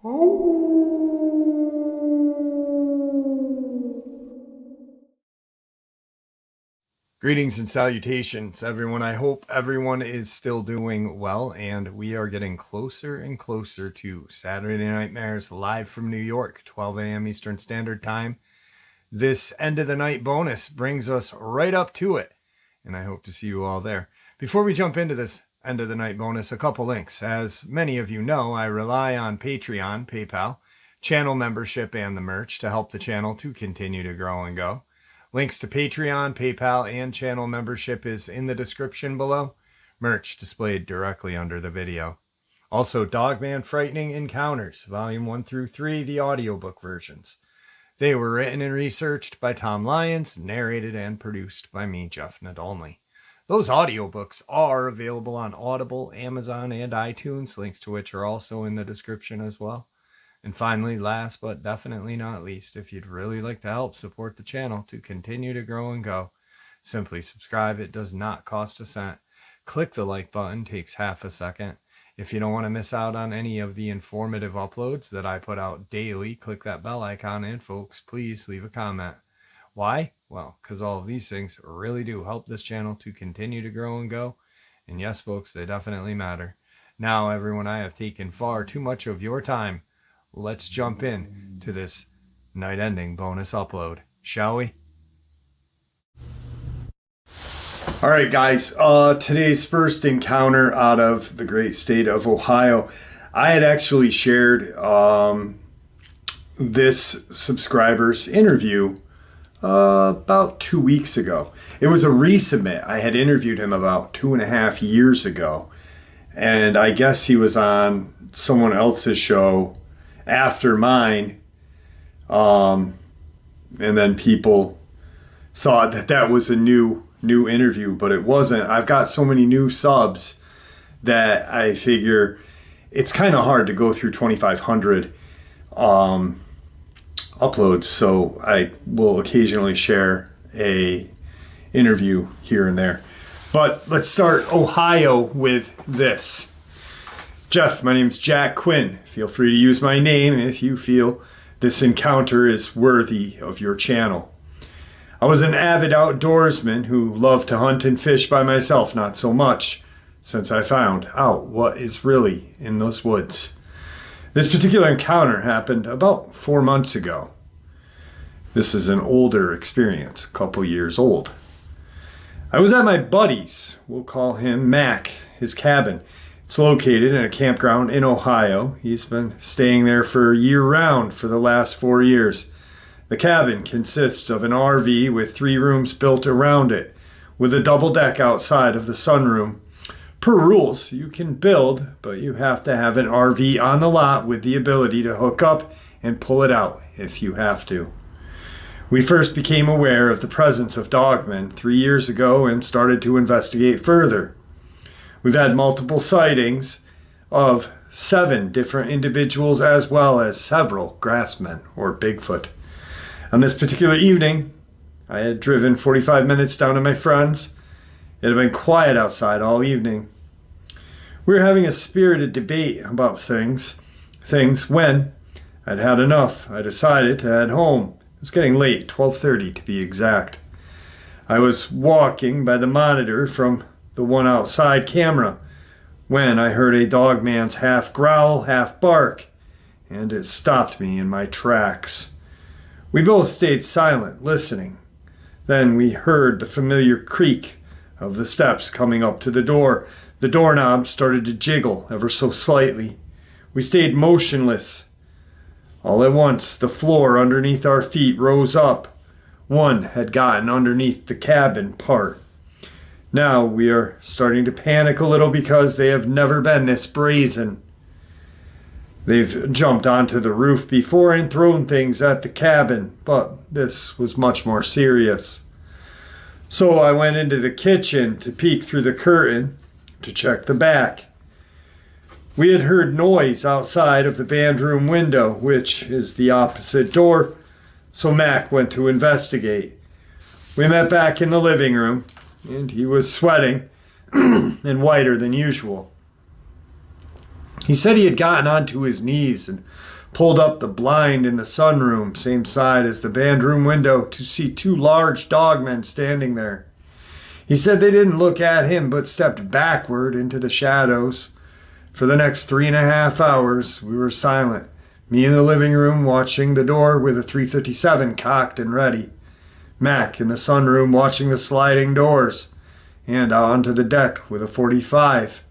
Greetings and salutations, everyone. I hope everyone is still doing well, and we are getting closer and closer to Saturday Nightmares live from New York, 12 a.m. Eastern Standard Time. This end of the night bonus brings us right up to it, and I hope to see you all there. Before we jump into this end of the night bonus, a couple links. As many of you know, I rely on Patreon, PayPal, channel membership, and the merch to help the channel to continue to grow and go. Links to Patreon, PayPal, and channel membership is in the description below. Merch displayed directly under the video. Also, Dogman Frightening Encounters, Volume 1 through 3, the audiobook versions. They were written and researched by Tom Lyons, narrated and produced by me, Jeff Nadolny. Those audiobooks are available on Audible, Amazon, and iTunes, links to which are also in the description as well. And finally, last but definitely not least, if you'd really like to help support the channel to continue to grow and go, simply subscribe. It does not cost a cent. Click the like button, takes half a second. If you don't want to miss out on any of the informative uploads that I put out daily, click that bell icon, and folks, please leave a comment. Why? Well, because all of these things really do help this channel to continue to grow and go. And yes, folks, they definitely matter. Now, everyone, I have taken far too much of your time. Let's jump in to this night-ending bonus upload, shall we? All right, guys, today's first encounter out of the great state of Ohio. I had actually shared this subscriber's interview about 2 weeks ago. It was a resubmit. I had interviewed him about 2.5 years ago, and I guess he was on someone else's show after mine, and then people thought that that was a new interview, but it wasn't. I've got so many new subs that I figure it's kind of hard to go through 2,500 uploads, so I will occasionally share a interview here and there. But let's start Ohio with this. Jeff, my name's Jack Quinn. Feel free to use my name if you feel this encounter is worthy of your channel. I was an avid outdoorsman who loved to hunt and fish by myself, not so much since I found out what is really in those woods. This particular encounter happened about 4 months ago. This is an older experience, a couple years old. I was at my buddy's, we'll call him Mac, his cabin. It's located in a campground in Ohio. He's been staying there for year-round for the last 4 years. The cabin consists of an RV with 3 rooms built around it, with a double deck outside of the sunroom. Per rules, you can build, but you have to have an RV on the lot with the ability to hook up and pull it out if you have to. We first became aware of the presence of Dogman 3 years ago and started to investigate further. We've had multiple sightings of 7 different individuals as well as several grassmen or Bigfoot. On this particular evening, I had driven 45 minutes down to my friend's. It had been quiet outside all evening. We were having a spirited debate about things when I'd had enough. I decided to head home. It was getting late, 12:30 to be exact. I was walking by the monitor from the one outside camera when I heard a dogman's half growl, half bark, and it stopped me in my tracks. We both stayed silent, listening. Then we heard the familiar creak of the steps coming up to the door. The doorknob started to jiggle ever so slightly. We stayed motionless. All at once, the floor underneath our feet rose up. One had gotten underneath the cabin part. Now we are starting to panic a little because they have never been this brazen. They've jumped onto the roof before and thrown things at the cabin, but this was much more serious. So I went into the kitchen to peek through the curtain to check the back. We had heard noise outside of the band room window, which is the opposite door, so Mac went to investigate. We met back in the living room, and he was sweating and whiter than usual. He said he had gotten onto his knees and pulled up the blind in the sunroom, same side as the band room window, to see two large dogmen standing there. He said they didn't look at him but stepped backward into the shadows. For the next 3.5 hours, we were silent, me in the living room watching the door with a .357 cocked and ready, Mac in the sunroom watching the sliding doors, and onto the deck with a .45.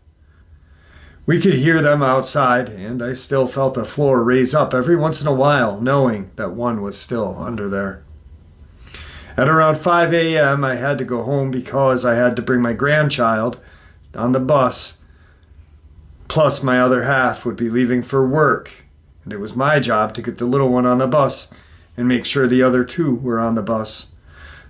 We could hear them outside, and I still felt the floor raise up every once in a while, knowing that one was still under there. At around 5 a.m., I had to go home because I had to bring my grandchild on the bus, plus my other half would be leaving for work, and it was my job to get the little one on the bus and make sure the other two were on the bus.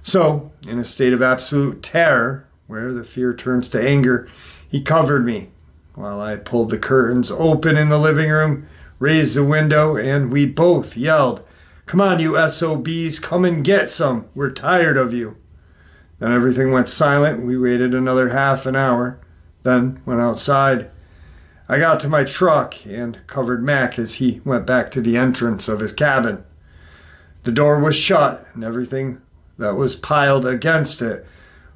So, in a state of absolute terror, where the fear turns to anger, he covered me, while I pulled the curtains open in the living room, raised the window, and we both yelled, "Come on, you SOBs, come and get some. We're tired of you." Then everything went silent. We waited another half an hour, then went outside. I got to my truck and covered Mac as he went back to the entrance of his cabin. The door was shut, and everything that was piled against it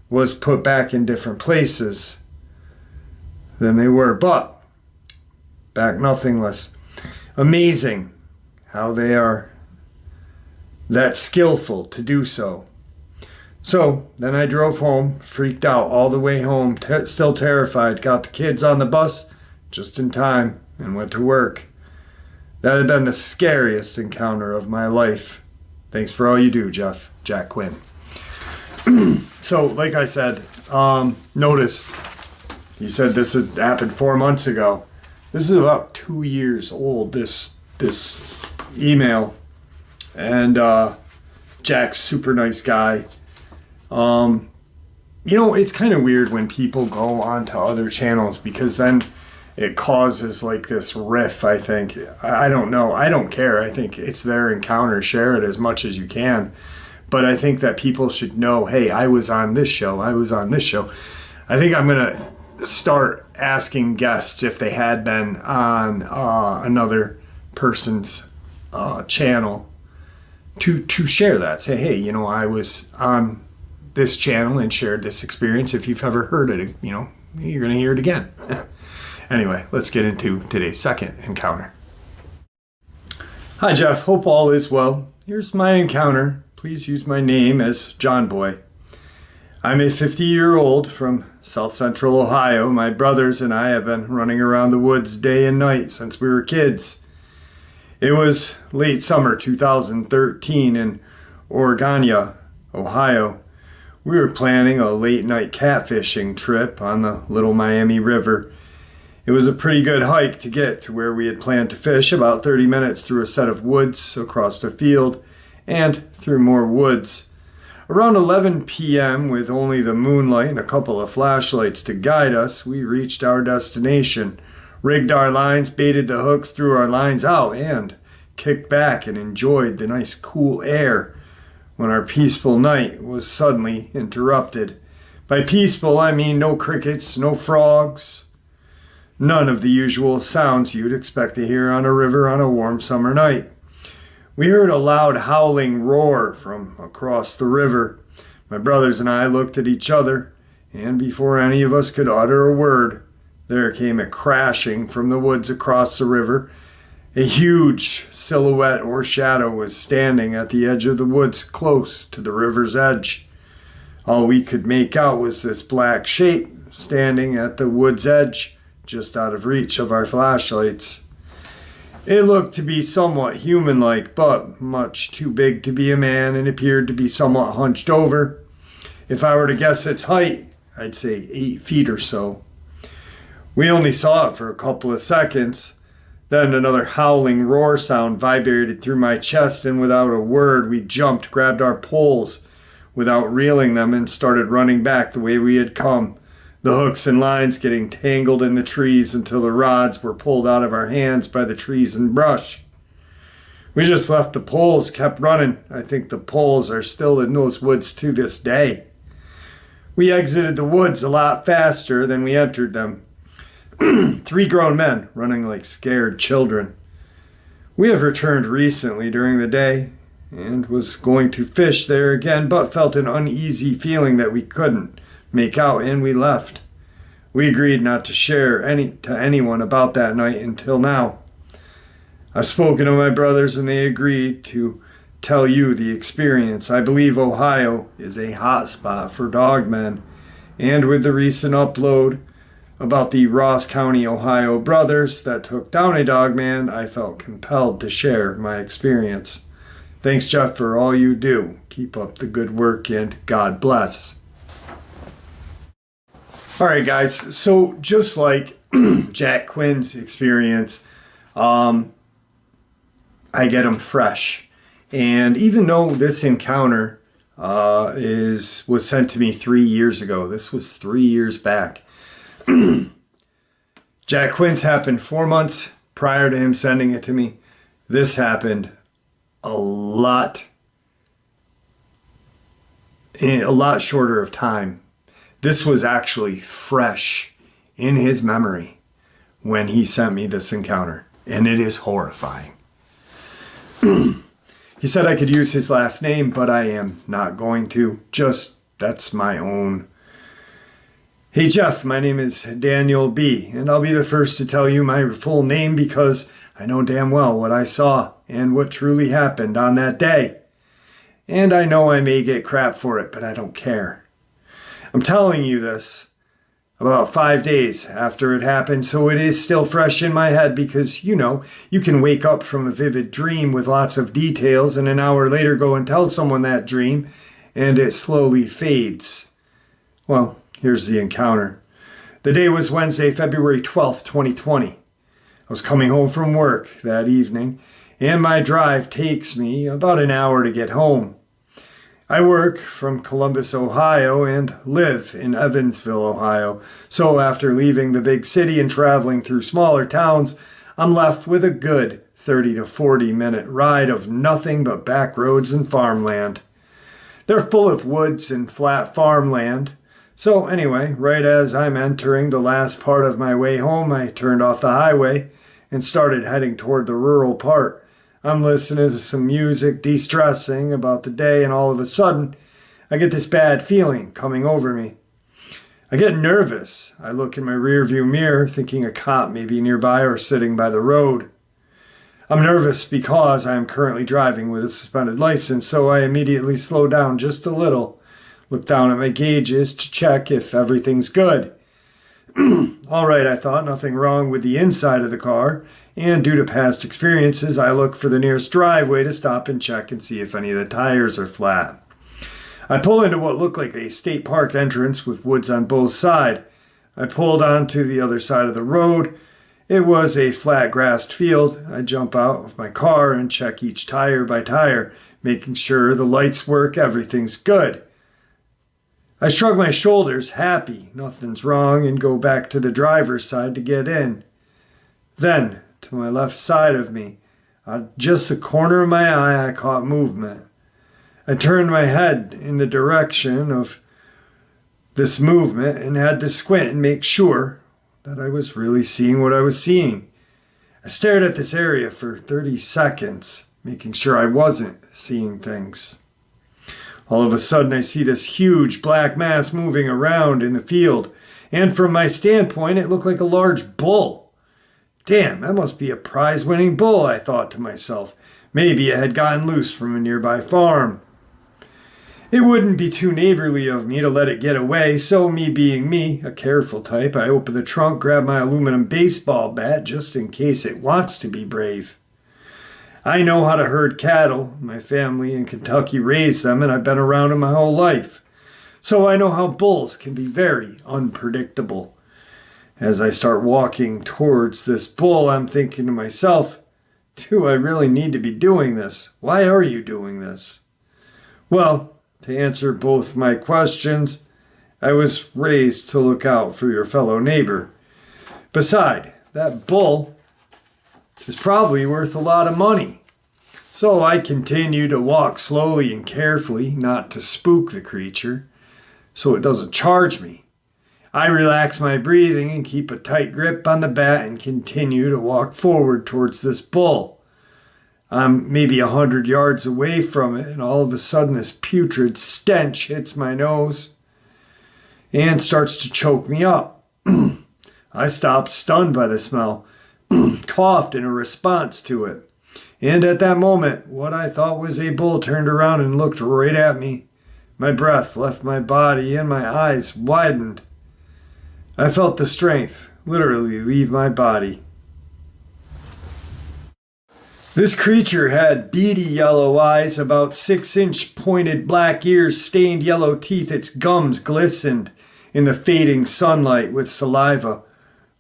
was put back in different places than they were, but back nothingless. Amazing how they are that skillful to do so. So then I drove home, freaked out all the way home, still terrified, got the kids on the bus just in time, and went to work. That had been the scariest encounter of my life. Thanks for all you do, Jeff. Jack Quinn. So, like I said, notice he said this had happened 4 months ago. This is about 2 years old, this email. And Jack's super nice guy. It's kind of weird when people go onto other channels because then it causes like this riff, I think. I don't know. I don't care. I think it's their encounter. Share it as much as you can. But I think that people should know, hey, I was on this show. I was on this show. I think I'm going to start asking guests if they had been on another person's channel to share that. Say, hey, I was on this channel and shared this experience. If you've ever heard it, you're going to hear it again. Anyway, let's get into today's second encounter. Hi, Jeff. Hope all is well. Here's my encounter. Please use my name as John Boy. I'm a 50-year-old from South Central Ohio. My brothers and I have been running around the woods day and night since we were kids. It was late summer 2013 in Oregania, Ohio. We were planning a late-night catfishing trip on the Little Miami River. It was a pretty good hike to get to where we had planned to fish, about 30 minutes through a set of woods across a field and through more woods. Around 11 p.m., with only the moonlight and a couple of flashlights to guide us, we reached our destination, rigged our lines, baited the hooks, threw our lines out, and kicked back and enjoyed the nice cool air when our peaceful night was suddenly interrupted. By peaceful, I mean no crickets, no frogs, none of the usual sounds you'd expect to hear on a river on a warm summer night. We heard a loud howling roar from across the river. My brothers and I looked at each other, and before any of us could utter a word, there came a crashing from the woods across the river. A huge silhouette or shadow was standing at the edge of the woods close to the river's edge. All we could make out was this black shape standing at the wood's edge, just out of reach of our flashlights. It looked to be somewhat human-like, but much too big to be a man, and appeared to be somewhat hunched over. If I were to guess its height, I'd say 8 feet or so. We only saw it for a couple of seconds. Then another howling roar sound vibrated through my chest, and without a word, we jumped, grabbed our poles without reeling them, and started running back the way we had come. The hooks and lines getting tangled in the trees until the rods were pulled out of our hands by the trees and brush. We just left the poles, kept running. I think the poles are still in those woods to this day. We exited the woods a lot faster than we entered them. Three grown men running like scared children. We have returned recently during the day and was going to fish there again, but felt an uneasy feeling that we couldn't make out, and we left. We agreed not to share to anyone about that night until now. I've spoken to my brothers and they agreed to tell you the experience. I believe Ohio is a hot spot for dogmen, and with the recent upload about the Ross County, Ohio brothers that took down a dogman, I felt compelled to share my experience. Thanks, Jeff, for all you do. Keep up the good work and God bless. All right, guys. So just like Jack Quinn's experience, I get them fresh. And even though this encounter was sent to me 3 years ago, this was 3 years back. Jack Quinn's happened 4 months prior to him sending it to me. This happened a lot shorter of time. This was actually fresh in his memory when he sent me this encounter, and it is horrifying. He said I could use his last name, but I am not going to. That's my own. Hey Jeff, my name is Daniel B, and I'll be the first to tell you my full name because I know damn well what I saw and what truly happened on that day. And I know I may get crap for it, but I don't care. I'm telling you this about 5 days after it happened, so it is still fresh in my head because, you can wake up from a vivid dream with lots of details and an hour later go and tell someone that dream and it slowly fades. Well, here's the encounter. The day was Wednesday, February 12th, 2020. I was coming home from work that evening, and my drive takes me about an hour to get home. I work from Columbus, Ohio, and live in Evansville, Ohio. So after leaving the big city and traveling through smaller towns, I'm left with a good 30 to 40 minute ride of nothing but back roads and farmland. They're full of woods and flat farmland. So anyway, right as I'm entering the last part of my way home, I turned off the highway and started heading toward the rural part. I'm listening to some music, de-stressing about the day, and all of a sudden, I get this bad feeling coming over me. I get nervous. I look in my rearview mirror, thinking a cop may be nearby or sitting by the road. I'm nervous because I am currently driving with a suspended license, so I immediately slow down just a little, look down at my gauges to check if everything's good. All right, I thought, nothing wrong with the inside of the car, and due to past experiences, I look for the nearest driveway to stop and check and see if any of the tires are flat. I pull into what looked like a state park entrance with woods on both sides. I pulled onto the other side of the road. It was a flat grassed field. I jump out of my car and check each tire by tire, making sure the lights work, everything's good. I shrug my shoulders, happy, nothing's wrong, and go back to the driver's side to get in. Then, to my left side of me, just the corner of my eye, I caught movement. I turned my head in the direction of this movement and had to squint and make sure that I was really seeing what I was seeing. I stared at this area for 30 seconds, making sure I wasn't seeing things. All of a sudden, I see this huge black mass moving around in the field, and from my standpoint, it looked like a large bull. Damn, that must be a prize-winning bull, I thought to myself. Maybe it had gotten loose from a nearby farm. It wouldn't be too neighborly of me to let it get away, so me being me, a careful type, I open the trunk, grab my aluminum baseball bat just in case it wants to be brave. I know how to herd cattle. My family in Kentucky raised them, and I've been around them my whole life. So I know how bulls can be very unpredictable. As I start walking towards this bull, I'm thinking to myself, do I really need to be doing this? Why are you doing this? Well, to answer both my questions, I was raised to look out for your fellow neighbor. Besides, that bull is probably worth a lot of money. So I continue to walk slowly and carefully, not to spook the creature, so it doesn't charge me. I relax my breathing and keep a tight grip on the bat and continue to walk forward towards this bull. I'm maybe 100 yards away from it, and all of a sudden this putrid stench hits my nose and starts to choke me up. I stopped, stunned by the smell, coughed in a response to it. And at that moment, what I thought was a bull turned around and looked right at me. My breath left my body and my eyes widened. I felt the strength literally leave my body. This creature had beady yellow eyes, about 6-inch pointed black ears, stained yellow teeth. Its gums glistened in the fading sunlight with saliva.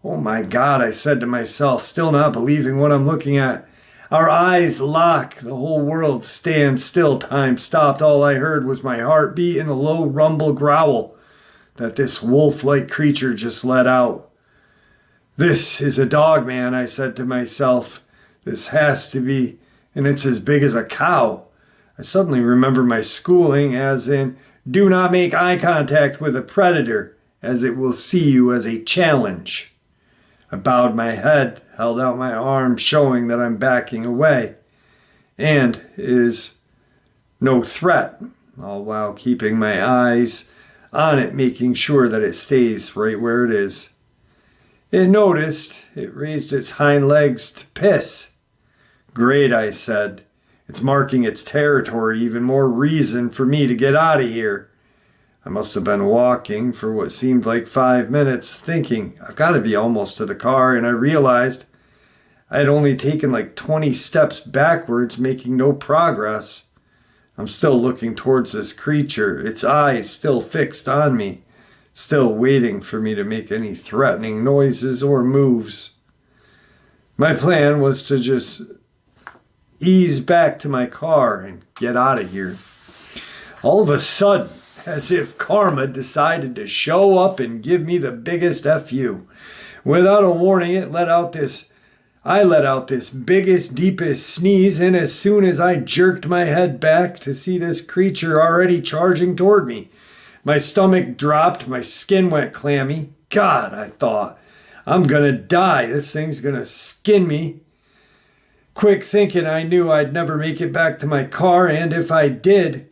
Oh my God, I said to myself, still not believing what I'm looking at. Our eyes lock. The whole world stands still. Time stopped. All I heard was my heartbeat and a low rumble growl that this wolf-like creature just let out. This is a Dogman, I said to myself. This has to be, and it's as big as a cow. I suddenly remember my schooling, as in, do not make eye contact with a predator, as it will see you as a challenge. I bowed my head, held out my arm, showing that I'm backing away, and is no threat, all while keeping my eyes on it, making sure that it stays right where it is. It noticed. It raised its hind legs to piss. Great, I said. It's marking its territory, even more reason for me to get out of here. I must have been walking for what seemed like 5 minutes, thinking, I've got to be almost to the car, and I realized I had only taken like 20 steps backwards, making no progress. I'm still looking towards this creature, its eyes still fixed on me, still waiting for me to make any threatening noises or moves. My plan was to just ease back to my car and get out of here. All of a sudden, as if karma decided to show up and give me the biggest FU. Without a warning, I let out this biggest, deepest sneeze, and as soon as I jerked my head back to see this creature already charging toward me, my stomach dropped, my skin went clammy. God, I thought, I'm gonna die. This thing's gonna skin me. Quick thinking, I knew I'd never make it back to my car, and if I did,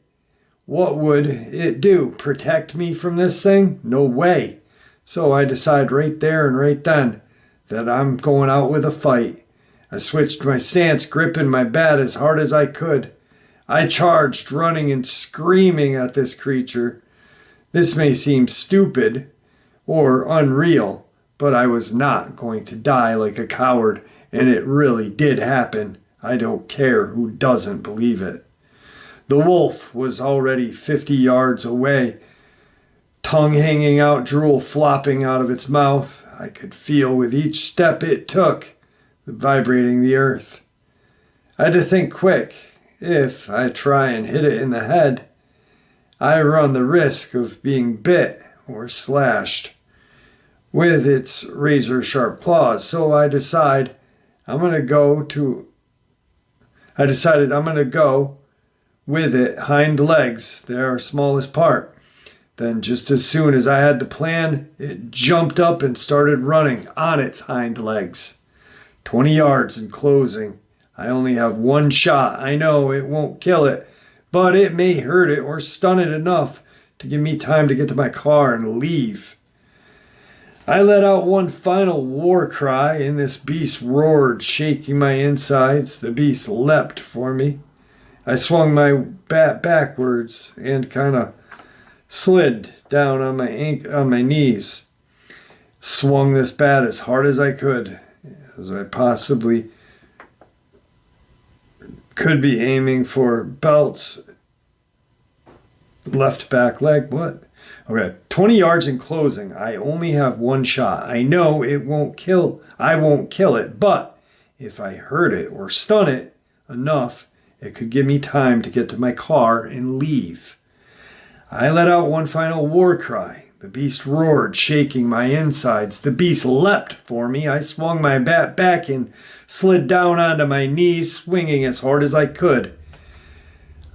what would it do? Protect me from this thing? No way. So I decided right there and right then that I'm going out with a fight. I switched my stance, gripping my bat as hard as I could. I charged, running and screaming at this creature. This may seem stupid or unreal, but I was not going to die like a coward, and it really did happen. I don't care who doesn't believe it. The wolf was already 50 yards away, tongue hanging out, drool flopping out of its mouth. I could feel with each step it took, vibrating the earth. I had to think quick. If I try and hit it in the head, I run the risk of being bit or slashed with its razor-sharp claws. So I decided I'm going to go with it hind legs. They're our smallest part. Then just as soon as I had the plan, it jumped up and started running on its hind legs. 20 yards in closing. I only have one shot. I know it won't kill it, but it may hurt it or stun it enough to give me time to get to my car and leave. I let out one final war cry, and this beast roared, shaking my insides. The beast leapt for me. I swung my bat backwards and kind of slid down on my knees. Swung this bat as hard as I could, as I possibly could be aiming for Belt's left back leg. What? Okay, 20 yards in closing. I only have one shot. I know I won't kill it, but if I hurt it or stun it enough, it could give me time to get to my car and leave. I let out one final war cry. The beast roared, shaking my insides. The beast leapt for me. I swung my bat back and slid down onto my knees, swinging as hard as I could.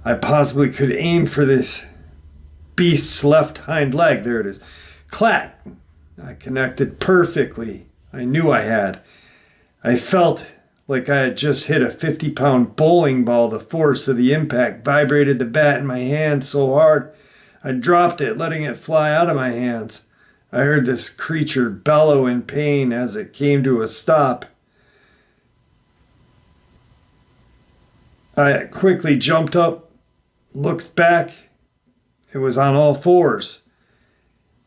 I possibly could aim for this beast's left hind leg. There it is. Clack! I connected perfectly. I knew I had. I felt like I had just hit a 50-pound bowling ball. The force of the impact vibrated the bat in my hand so hard, I dropped it, letting it fly out of my hands. I heard this creature bellow in pain as it came to a stop. I quickly jumped up, looked back. It was on all fours.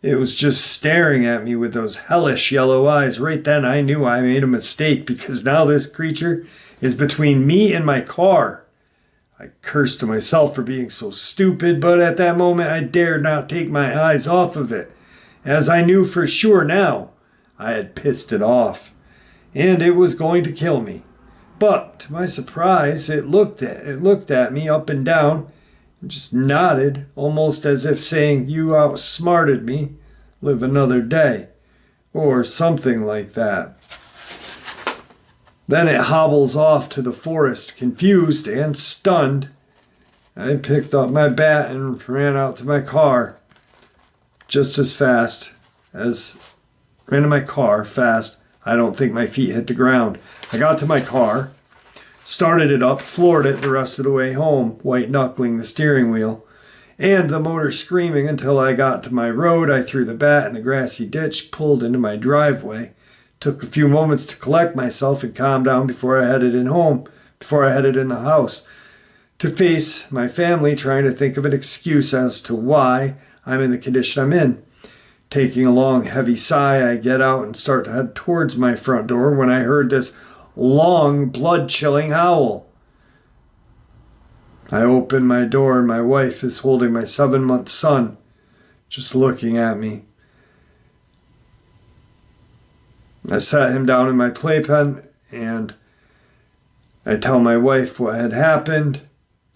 It was just staring at me with those hellish yellow eyes. Right then I knew I made a mistake, because now this creature is between me and my car. I cursed to myself for being so stupid, but at that moment I dared not take my eyes off of it, as I knew for sure now I had pissed it off, and it was going to kill me. But to my surprise, it looked at me up and down, and just nodded, almost as if saying, "You outsmarted me, live another day," or something like that. Then it hobbles off to the forest, confused and stunned. I picked up my bat and ran out to my car. Just as fast as ran to my car, fast, I don't think my feet hit the ground. I got to my car, started it up, floored it the rest of the way home, white-knuckling the steering wheel, and the motor screaming until I got to my road. I threw the bat in a grassy ditch, pulled into my driveway. Took a few moments to collect myself and calm down before I headed in the house, to face my family, trying to think of an excuse as to why I'm in the condition I'm in. Taking a long, heavy sigh, I get out and start to head towards my front door when I heard this long, blood-chilling howl. I open my door and my wife is holding my 7-month son, just looking at me. I sat him down in my playpen and I tell my wife what had happened.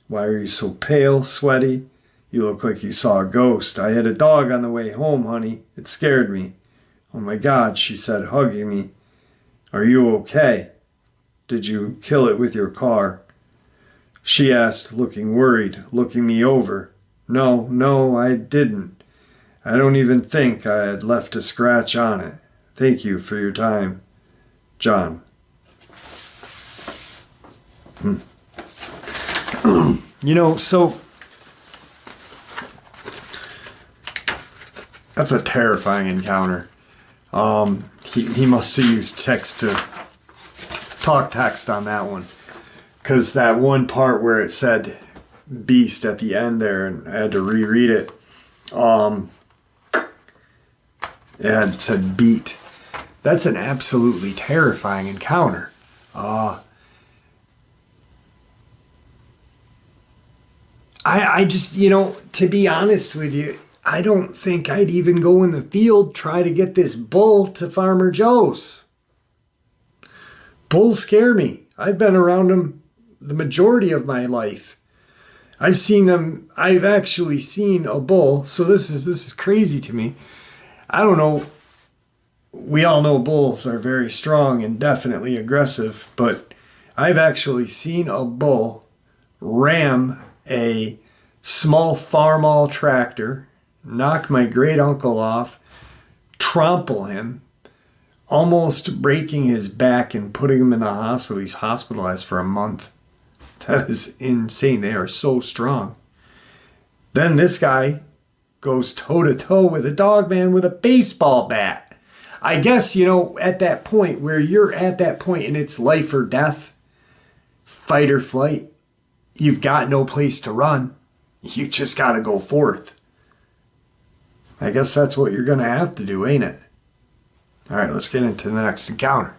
"Why are you so pale, sweaty? You look like you saw a ghost. I hit a dog on the way home, honey. It scared me." "Oh my God," she said, hugging me. "Are you okay? Did you kill it with your car?" She asked, looking worried, looking me over. No, I didn't. I don't even think I had left a scratch on it. Thank you for your time, John. So that's a terrifying encounter. He must have used text on that one, because that one part where it said beast at the end there, and I had to reread it. It had said beat. That's an absolutely terrifying encounter. I just, to be honest with you, I don't think I'd even go in the field, try to get this bull to Farmer Joe's. Bulls scare me. I've been around them the majority of my life. I've actually seen a bull, so this is crazy to me. I don't know. We all know bulls are very strong and definitely aggressive, but I've actually seen a bull ram a small farmall tractor, knock my great uncle off, trample him, almost breaking his back and putting him in the hospital. He's hospitalized for a month. That is insane. They are so strong. Then this guy goes toe-to-toe with a Dogman with a baseball bat. I guess, at that point where you're at that point and it's life or death, fight or flight, you've got no place to run. You just got to go forth. I guess that's what you're going to have to do, ain't it? All right, let's get into the next encounter.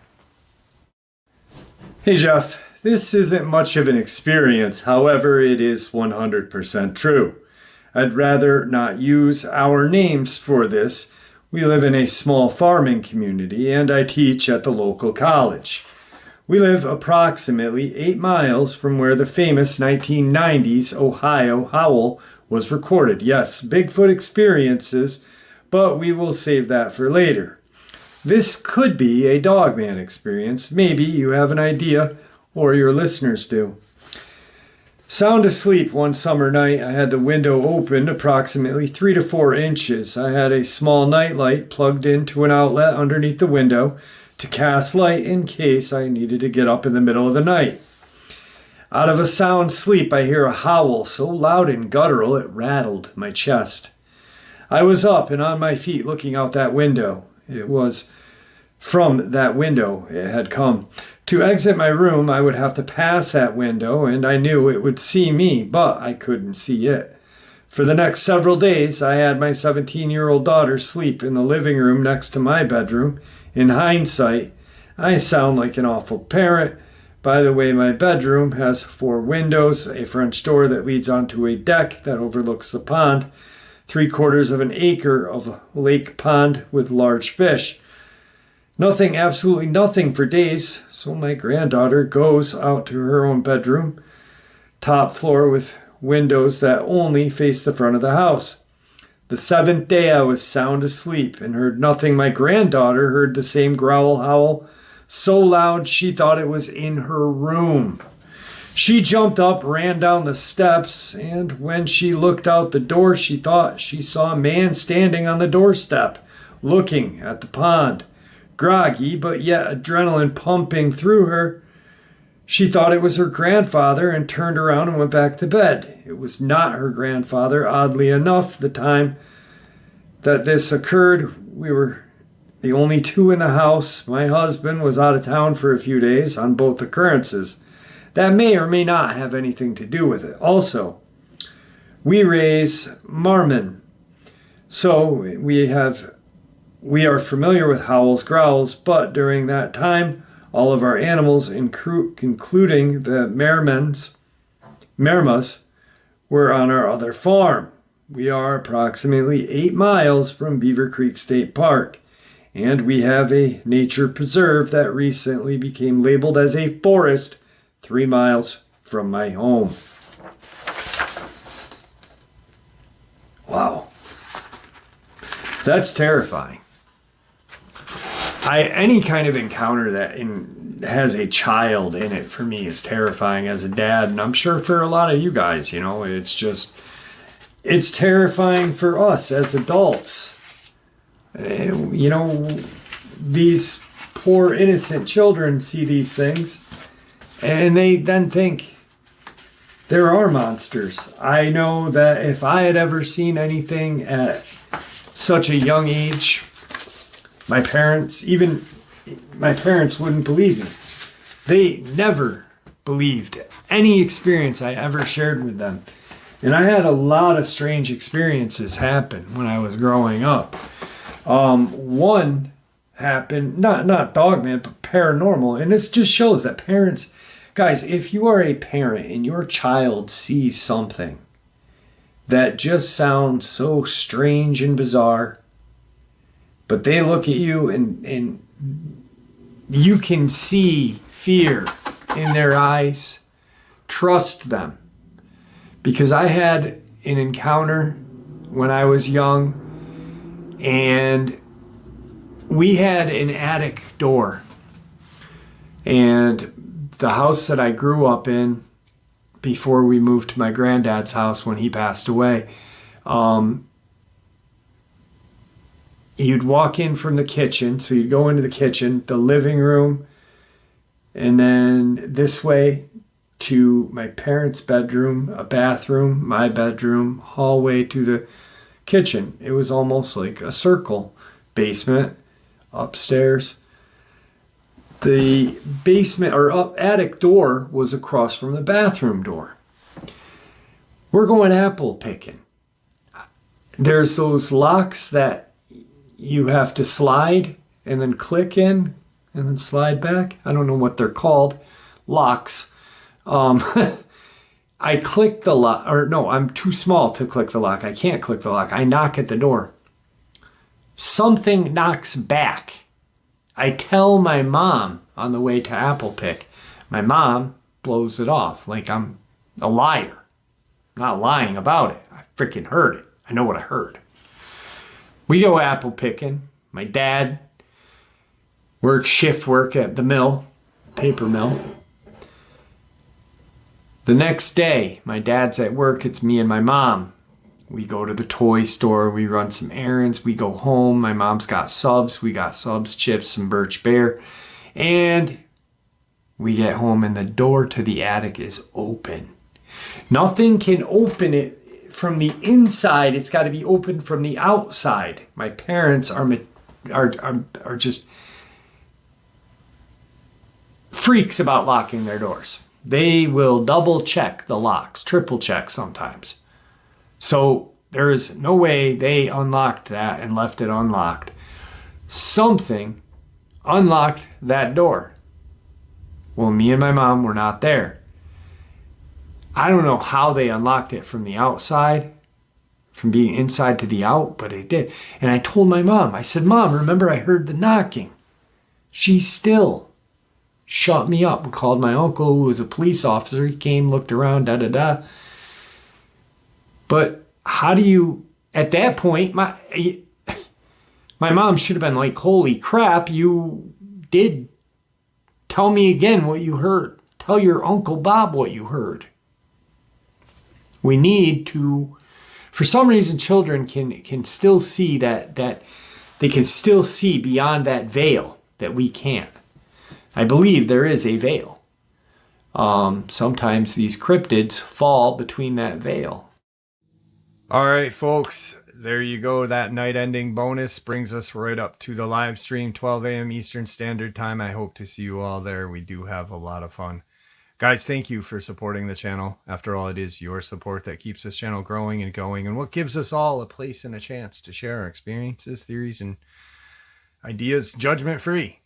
Hey, Jeff. This isn't much of an experience. However, it is 100% true. I'd rather not use our names for this. We live in a small farming community, and I teach at the local college. We live approximately 8 miles from where the famous 1990s Ohio howl was recorded. Yes, Bigfoot experiences, but we will save that for later. This could be a Dogman experience. Maybe you have an idea, or your listeners do. Sound asleep one summer night, I had the window opened approximately 3 to 4 inches. I had a small nightlight plugged into an outlet underneath the window to cast light in case I needed to get up in the middle of the night. Out of a sound sleep, I hear a howl so loud and guttural it rattled my chest. I was up and on my feet looking out that window. It was from that window it had come. To exit my room, I would have to pass that window, and I knew it would see me, but I couldn't see it. For the next several days, I had my 17-year-old daughter sleep in the living room next to my bedroom. In hindsight, I sound like an awful parent. By the way, my bedroom has 4 windows, a French door that leads onto a deck that overlooks the pond, 3/4 of an acre of lake pond with large fish. Nothing, absolutely nothing for days, so my granddaughter goes out to her own bedroom, top floor with windows that only face the front of the house. The 7th day I was sound asleep and heard nothing. My granddaughter heard the same growl howl so loud she thought it was in her room. She jumped up, ran down the steps, and when she looked out the door, she thought she saw a man standing on the doorstep, looking at the pond. Groggy, but yet adrenaline pumping through her, she thought it was her grandfather and turned around and went back to bed. It was not her grandfather. Oddly enough, the time that this occurred, we were the only 2 in the house. My husband was out of town for a few days on both occurrences. That may or may not have anything to do with it. Also, we raise marmon, so we are familiar with howls, growls, but during that time, all of our animals, including the marmas, were on our other farm. We are approximately 8 miles from Beaver Creek State Park, and we have a nature preserve that recently became labeled as a forest 3 miles from my home. Wow. That's terrifying. Any kind of encounter that has a child in it for me is terrifying as a dad, and I'm sure for a lot of you guys, it's terrifying for us as adults. These poor innocent children see these things, and they then think there are monsters. I know that if I had ever seen anything at such a young age, my parents wouldn't believe me. They never believed any experience I ever shared with them. And I had a lot of strange experiences happen when I was growing up. One happened, not Dogman, but paranormal. And this just shows that parents, guys, if you are a parent and your child sees something that just sounds so strange and bizarre, but they look at you and you can see fear in their eyes, trust them. Because I had an encounter when I was young, and we had an attic door. And the house that I grew up in before we moved to my granddad's house when he passed away, you'd walk in from the kitchen, so you'd go into the kitchen, the living room, and then this way to my parents' bedroom, a bathroom, my bedroom, hallway to the kitchen. It was almost like a circle. Basement, upstairs. The basement or attic door was across from the bathroom door. We're going apple picking. There's those locks that you have to slide and then click in and then slide back. I don't know what they're called. Locks. I click the lock, or no, I'm too small to click the lock. I can't click the lock. I knock at the door. Something knocks back. I tell my mom on the way to apple pick. My mom blows it off like I'm a liar. I'm not lying about it. I freaking heard it. I know what I heard. We go apple picking. My dad works shift work at the mill, paper mill. The next day, my dad's at work. It's me and my mom. We go to the toy store. We run some errands. We go home. My mom's got subs. We got subs, chips, some Birch Bear. And we get home and the door to the attic is open. Nothing can open it from the inside. It's got to be open from the outside. My parents are just freaks about locking their doors. They will double check the locks, triple check sometimes. So there is no way they unlocked that and left it unlocked. Something unlocked that door. Well, me and my mom were not there. I don't know how they unlocked it from the outside, from being inside to the out, but it did. And I told my mom, I said, Mom, remember I heard the knocking. She still shut me up. We called my uncle, who was a police officer. He came, looked around, da-da-da. But how do you, at that point, my mom should have been like, holy crap, you did tell me again what you heard. Tell your Uncle Bob what you heard. We need to, for some reason, children can still see that they can still see beyond that veil that we can't. I believe there is a veil. Sometimes these cryptids fall between that veil. All right, folks, there you go. That night ending bonus brings us right up to the live stream, 12 a.m. Eastern Standard Time. I hope to see you all there. We do have a lot of fun. Guys, thank you for supporting the channel. After all, it is your support that keeps this channel growing and going, and what gives us all a place and a chance to share our experiences, theories, and ideas judgment-free.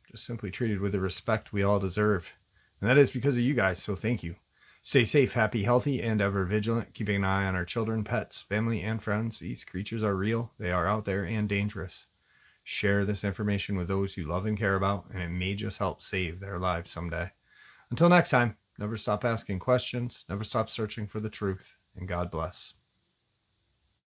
Just simply treated with the respect we all deserve. And that is because of you guys, so thank you. Stay safe, happy, healthy, and ever vigilant, keeping an eye on our children, pets, family, and friends. These creatures are real, they are out there, and dangerous. Share this information with those you love and care about, and it may just help save their lives someday. Until next time, never stop asking questions, never stop searching for the truth, and God bless.